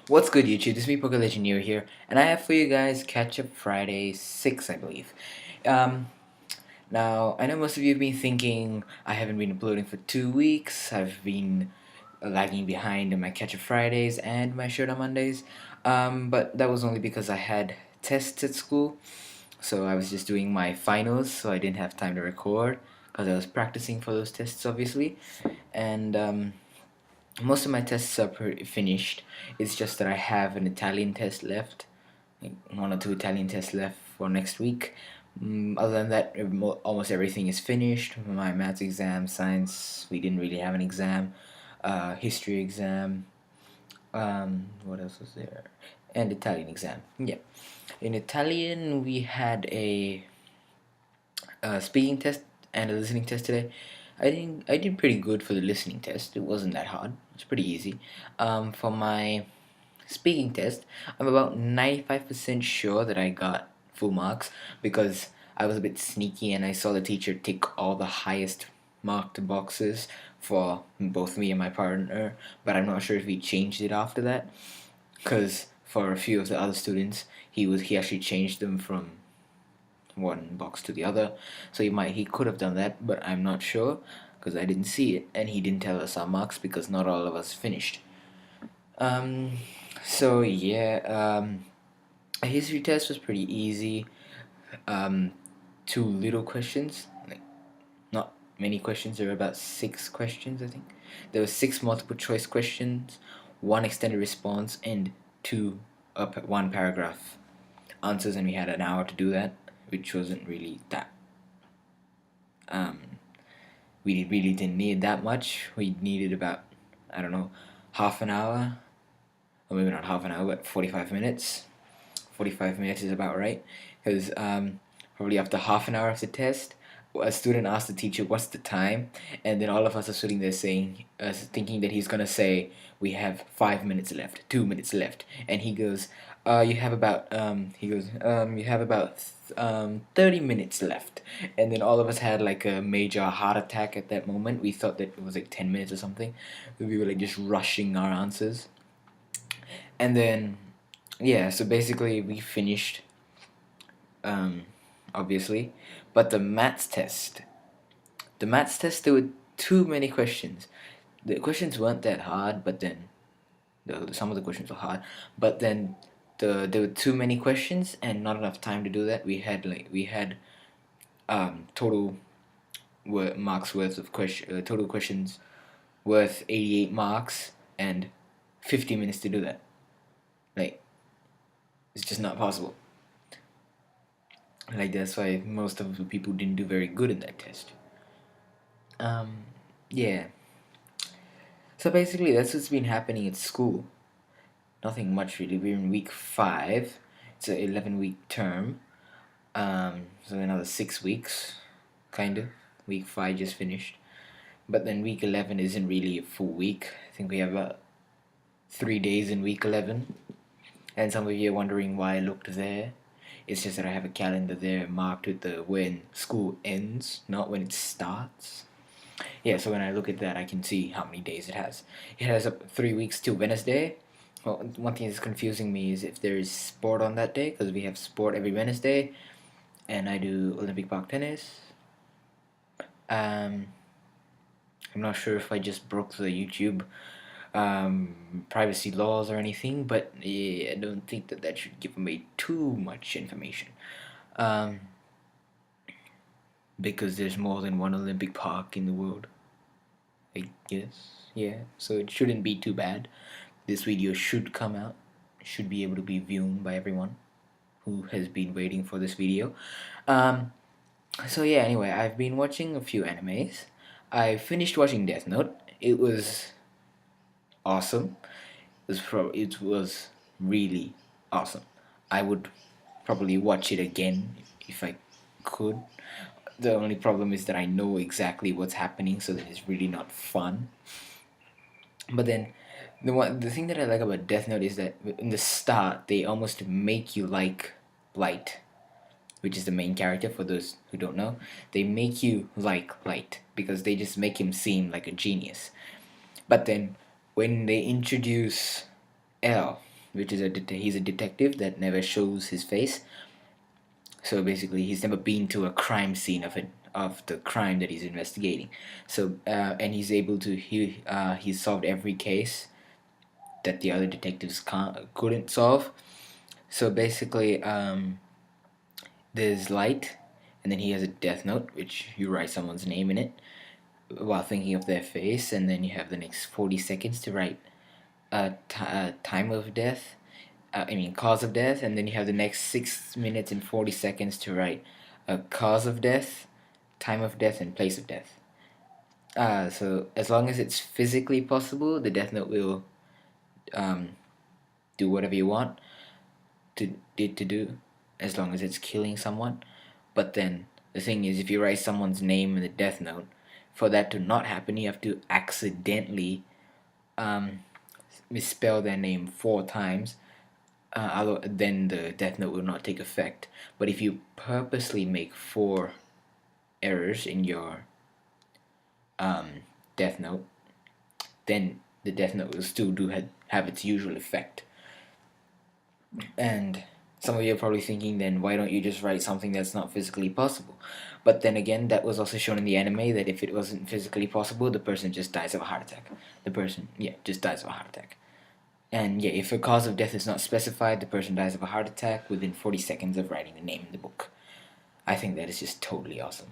What's good, YouTube? This is me, Poker Legendary here, and I have for you guys Catch Up Friday 6, I believe. Um, Now, I know most of you have been thinking I haven't been uploading for 2 weeks. I've been lagging behind in my Catch Up Fridays and my Showdown Mondays, but that was only because I had tests at school, so I was just doing my finals, so I didn't have time to record because I was practicing for those tests, obviously, and most of my tests are finished. It's just that I have an Italian test left, like one or two Italian tests left for next week. Other than that, almost everything is finished. My maths exam, science, we didn't really have an exam. History exam. What else was there? And Italian exam. Yeah. In Italian, we had a speaking test and a listening test today. I did pretty good for the listening test. It wasn't that hard. It's pretty easy. For my speaking test, I'm about 95% sure that I got full marks because I was a bit sneaky and I saw the teacher tick all the highest marked boxes for both me and my partner, but I'm not sure if he changed it after that because for a few of the other students, he actually changed them from one box to the other. So he could have done that, but I'm not sure because I didn't see it and he didn't tell us our marks because not all of us finished. Um, so yeah, a history test was pretty easy. Um, Two little questions, like not many questions. There were about 6 questions, I think. There were 6 multiple choice questions, one extended response, and one paragraph answers, and we had an hour to do that, which wasn't really that. Um, we really didn't need that much. We needed about, I don't know, half an hour, or maybe not half an hour, but 45 minutes. 45 minutes is about right because probably after half an hour of the test, a student asked the teacher what's the time, and then all of us are sitting there thinking that he's gonna say we have 5 minutes left, 2 minutes left, and he goes, you have about you have about 30 minutes left, and then all of us had like a major heart attack at that moment. We thought that it was like 10 minutes or something. We were like just rushing our answers, and then yeah, so basically we finished, um, obviously, but the maths test, there were too many questions. The questions weren't that hard, but then some of the questions were hard, but then there were too many questions and not enough time to do that. We had total marks worth of total questions worth 88 marks and 50 minutes to do that. Like, it's just not possible. Like, that's why most of the people didn't do very good in that test. Um, yeah. So basically, that's what's been happening at school. Nothing much really. We're in week 5. It's an 11-week term. So another 6 weeks, kind of. Week 5 just finished. But then week 11 isn't really a full week. I think we have about 3 days in week 11. And some of you are wondering why I looked there. It's just that I have a calendar there marked with the when school ends, not when it starts. Yeah, so when I look at that, I can see how many days it has. It has up 3 weeks till Wednesday. Well, one thing that's confusing me is if there is sport on that day, because we have sport every Wednesday, and I do Olympic park tennis. Um, I'm not sure if I just broke the YouTube privacy laws or anything, but I don't think that should give away too much information. Um, because there's more than one Olympic park in the world, I guess. Yeah, so it shouldn't be too bad. This video should come out, should be able to be viewed by everyone who has been waiting for this video. Um, so yeah, anyway, I've been watching a few animes. I finished watching Death Note. It was awesome. It was really awesome. I would probably watch it again if I could. The only problem is that I know exactly what's happening, so that it's really not fun. But then the thing that I like about Death Note is that in the start they almost make you like Light, which is the main character. For those who don't know, they make you like Light because they just make him seem like a genius. But then when they introduce L, which is he's a detective that never shows his face. So basically, he's never been to a crime scene of the crime that he's investigating. So and he's able to he's solved every case that the other detectives couldn't solve. So basically, there's light, and then he has a death note, which you write someone's name in it while thinking of their face, and then you have the next 40 seconds to write a time of death. Cause of death, and then you have the next 6 minutes and 40 seconds to write a cause of death, time of death, and place of death. So as long as it's physically possible, the death note will um, do whatever you want to do, as long as it's killing someone. But then the thing is, if you write someone's name in the death note, for that to not happen, you have to accidentally um, misspell their name 4 times. Then the death note will not take effect. But if you purposely make 4 errors in your death note, then the death note will still have its usual effect. And some of you are probably thinking, then why don't you just write something that's not physically possible? But then again, that was also shown in the anime that if it wasn't physically possible, the person just dies of a heart attack. The person, just dies of a heart attack. And if a cause of death is not specified, the person dies of a heart attack within 40 seconds of writing the name in the book. I think that is just totally awesome.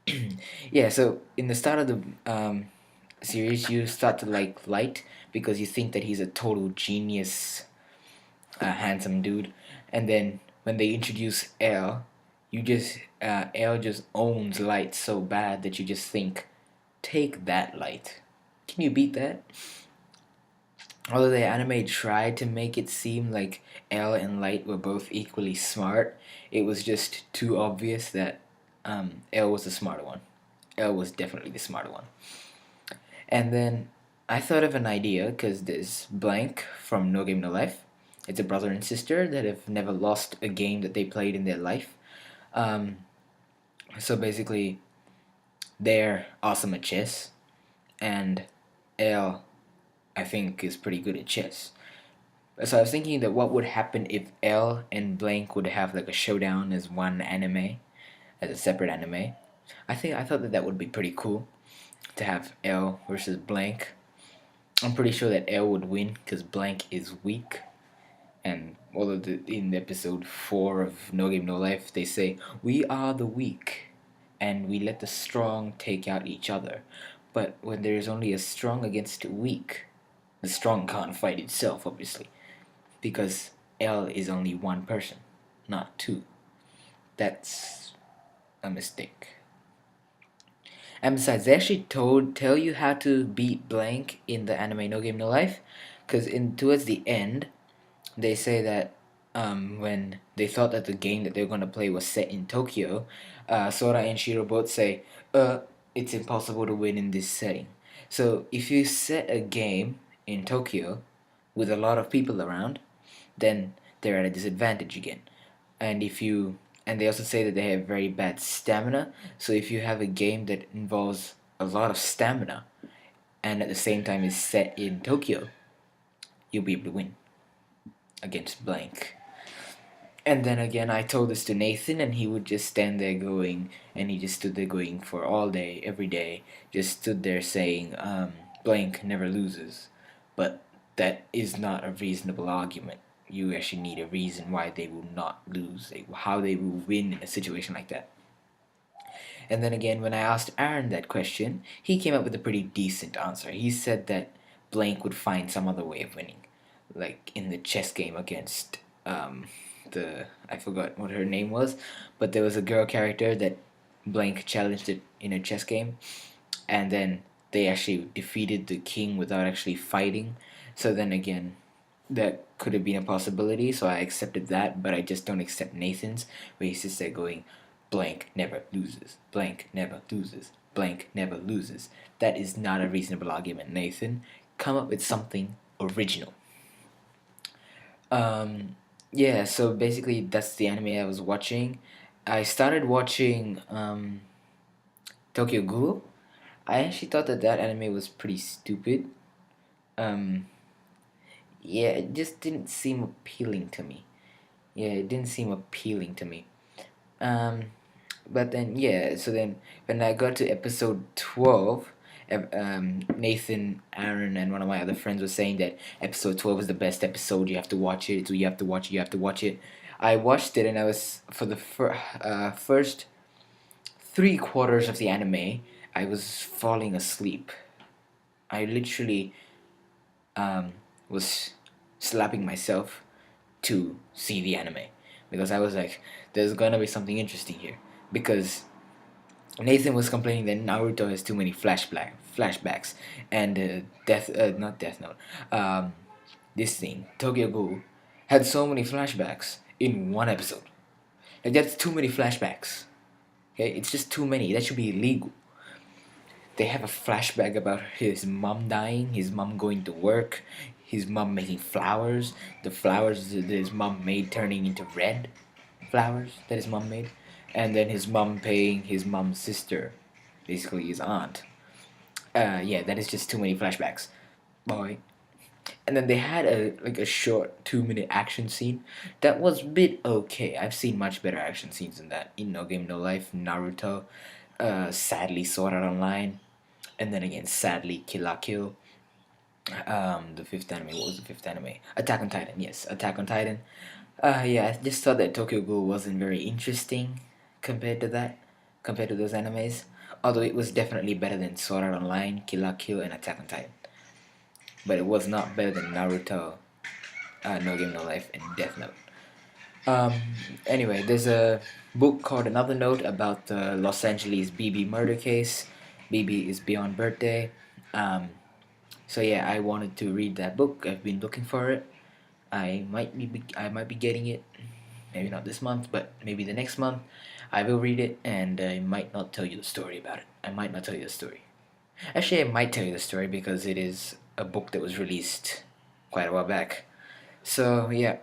So in the start of the series, you start to like Light because you think that he's a total genius, handsome dude. And then when they introduce L, L just owns Light so bad that you just think, take that, Light. Can you beat that? Although the anime tried to make it seem like L and Light were both equally smart, it was just too obvious that L was the smarter one. L was definitely the smarter one. And then I thought of an idea because there's Blank from No Game No Life. It's a brother and sister that have never lost a game that they played in their life. So basically, they're awesome at chess, and L, I think, is pretty good at chess. So I was thinking that what would happen if L and Blank would have like a showdown as one anime, as a separate anime. I thought that would be pretty cool to have L versus Blank. I'm pretty sure that L would win because Blank is weak. And although in episode 4 of No Game No Life, they say, we are the weak, and we let the strong take out each other. But when there is only a strong against a weak, the strong can't fight itself, obviously, because L is only one person, not two. That's a mistake. And besides, they actually tell you how to beat Blank in the anime No Game No Life, because towards the end, they say that when they thought that the game that they were going to play was set in Tokyo, Sora and Shiro both say, it's impossible to win in this setting. So if you set a game in Tokyo with a lot of people around, then they're at a disadvantage again. And they also say that they have very bad stamina. So if you have a game that involves a lot of stamina and at the same time is set in Tokyo, you'll be able to win against Blank. And then again, I told this to Nathan, and he would just stand there going, and he just stood there going for all day, every day, just stood there saying, Blank never loses. But that is not a reasonable argument. You actually need a reason why they will not lose, how they will win in a situation like that. And then again, when I asked Aaron that question, he came up with a pretty decent answer. He said that Blank would find some other way of winning, like in the chess game against I forgot what her name was, but there was a girl character that Blank challenged it in a chess game, and then they actually defeated the king without actually fighting. So then again, that could have been a possibility, so I accepted that, but I just don't accept Nathan's, where he's just there going, Blank never loses, Blank never loses, Blank never loses. That is not a reasonable argument, Nathan. Come up with something original. So basically that's the anime I was watching. I started watching Tokyo Ghoul. I actually thought that anime was pretty stupid. Um, yeah, it just didn't seem appealing to me. Yeah, it didn't seem appealing to me. Um, but then yeah, so then when I got to episode 12, Nathan, Aaron, and one of my other friends were saying that episode 12 is the best episode. You have to watch it. So you have to watch it. You have to watch it. I watched it, and I was for the first 3 quarters of the anime, I was falling asleep. I literally um, was slapping myself to see the anime because I was like, there's gonna be something interesting here. Because Nathan was complaining that Naruto has too many flashbacks, and not Death Note, this thing Tokyo Ghoul had so many flashbacks in one episode. Like that's too many flashbacks. Okay, it's just too many. That should be illegal. They have a flashback about his mom dying, his mom going to work, his mom making flowers, the flowers that his mom made turning into red flowers that his mom made, and then his mom paying his mom's sister, basically his aunt. Yeah, that is just too many flashbacks, boy. And then they had a short 2 minute action scene that was a bit okay. I've seen much better action scenes than that in No Game No Life, Naruto, sadly Sword Art Online, and then again sadly Kill la Kill. The fifth anime. What was the fifth anime? Attack on Titan. Yes, Attack on Titan. Yeah, I just thought that Tokyo Ghoul wasn't very interesting compared to that, compared to those animes. Although it was definitely better than Sword Art Online, Kill la Kill, and Attack on Titan. But it was not better than Naruto, No Game No Life, and Death Note. Um, anyway, there's a book called Another Note about the Los Angeles BB murder case. BB is Beyond Birthday. Um, so yeah, I wanted to read that book. I've been looking for it. I might be getting it. Maybe not this month, but maybe the next month. I will read it, and I might not tell you the story about it. I might not tell you the story. Actually, I might tell you the story because it is a book that was released quite a while back. So yeah,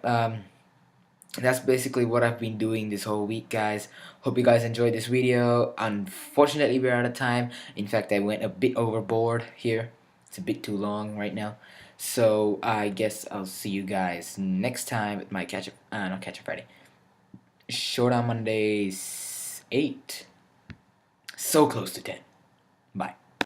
that's basically what I've been doing this whole week, guys. Hope you guys enjoyed this video. Unfortunately, we're out of time. In fact, I went a bit overboard here. It's a bit too long right now. So I guess I'll see you guys next time with my not Catch Up Friday. Showdown Mondays 8. So close to 10. Bye.